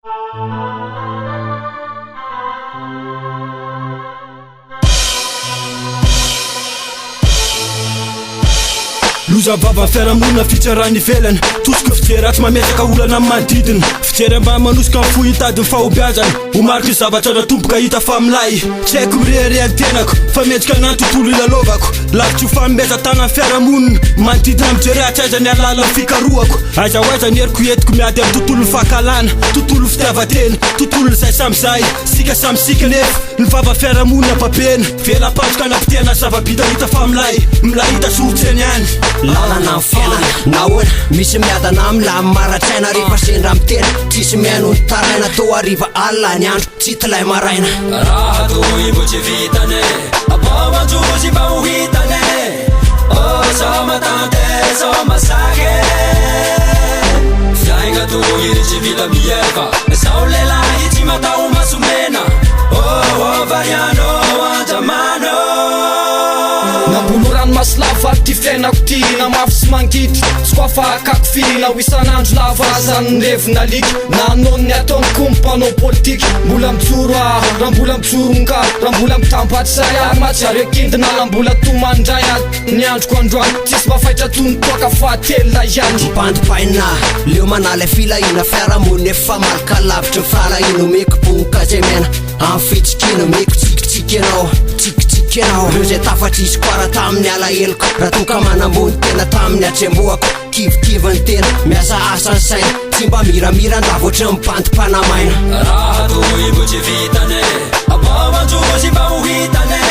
Loza vava fiaramonina fitsarany ivelany tosika fiteratsy mametaka olana amin'ny manodidina fitery mba manosika amin'ny fo hitadiny fahobiazany ho mariky zavatra natomboka hita fa milay tsy haiko mireharehany tenako fa metsika nantontolo ilalovako lavitsy ho famebeza-tana amin'ny fiaramonina manodidina mijerehatsy aiza ny alala ny fikarohako aiza ho aiza ny heriko entiko miady amin'ny tontolo ny fahakalana tontolo fitiavatena tontolo izay samizay sika samysika nefa ny vava fiaramonina papena vela-pasoka anampitena zava-bita hita fa milay hita sorotseny any lalana ny fiainana nahoana misy miadana amin'ny lamy maratraina rehefa sendra mitena tsisy mihaino ny taraina to ariva alina ny andro tsy tilay maraina raha toy mbo tsy vitane apamanjozy mba ho hitane zao matante zao masake fiaigna toy tsy vita mieva zao lelahy tsy matao masomena variano anjamano nambolo ranomasy lava ty fiainako ty na mafy sy mangidy sy koa fa akako fina ho isan'andro lava azany nirevina liky nanony ny ataony kompanao politiky mbola mijoro raha mbola mijoronka raha mbola mitambatsay ary matsary akindina la mbola tomandray ny androko androany tsisy mafaitra tony toaka fahatelona ihany mpandipaina leo manala filahina fiaramonina efa malaka lavitra falahina omeko bonka zay mena amin'ny fitsikina omeko tsikitsiky anao reo zay tafatry izy koara tamin'ny alaheloko raha toka manambony tena tamin'ny atremboako kivokivany tena miasa asany saina tsy mba miramira andavoatra mipandimpanamaina raha toy mbo tsy vitane apamanjozy mba ho hitane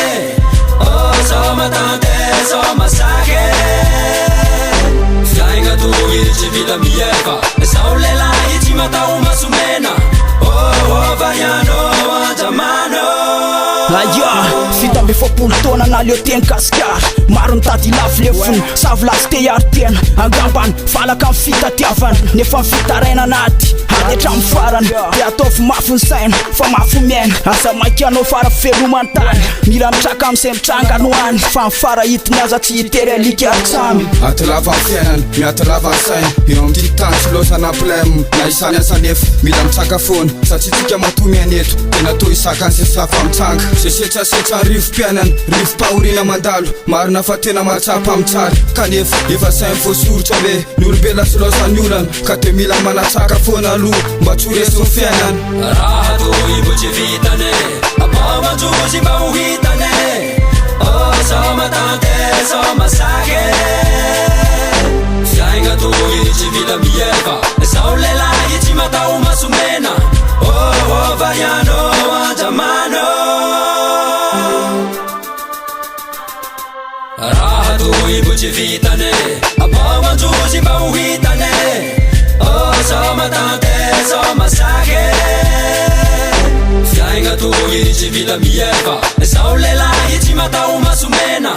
zao matante zao masake fiaigna toy tsy vita mieva zao lelahy tsy matao masomena variano anjamano aya fita ambe fapolo taona naleo teny gasikara maro nitady lafo lefony savy lasy te hiary tena angambany falaka amin'ny fitatiavana nefa ny fitaraina anaty aretra amin'ny farany de ataovy mafy ny saina fa mafy miaina asa mainky anao fara fivelomantany mila mitraka amin'izay mitranga anoany fa ny fara hitiny aza tsy hitery alika aritsamy atolava ny fiainany miatolava ny saina eo amin'ny titany tsy losana problème na isany asanefa mila mitsaka fony satria tsika matomiany eto tena to isakany sesafa mitsanga sesetsasetsa rivo-piainana rivo-pahorina mandalo marina fa tena mahatsapa mitsara kanefa efa sainy voasorotra hoe ny olombela sy losany olana ka te mila manatsaka foana aloha mba tsy ho resiny fiainana raha toy mbo tsy vitane apamanjozy mba ho hitane zao matante zao masake fiaigna toy tsy vita mieva zao lelahy tsy matao masomena variano anjamano raha toy mbo tsy vitane apamanjozy mba ho hitane zao matante zao masake fiaigna toy tsy vita mieva zao lelahy tsy matao masomena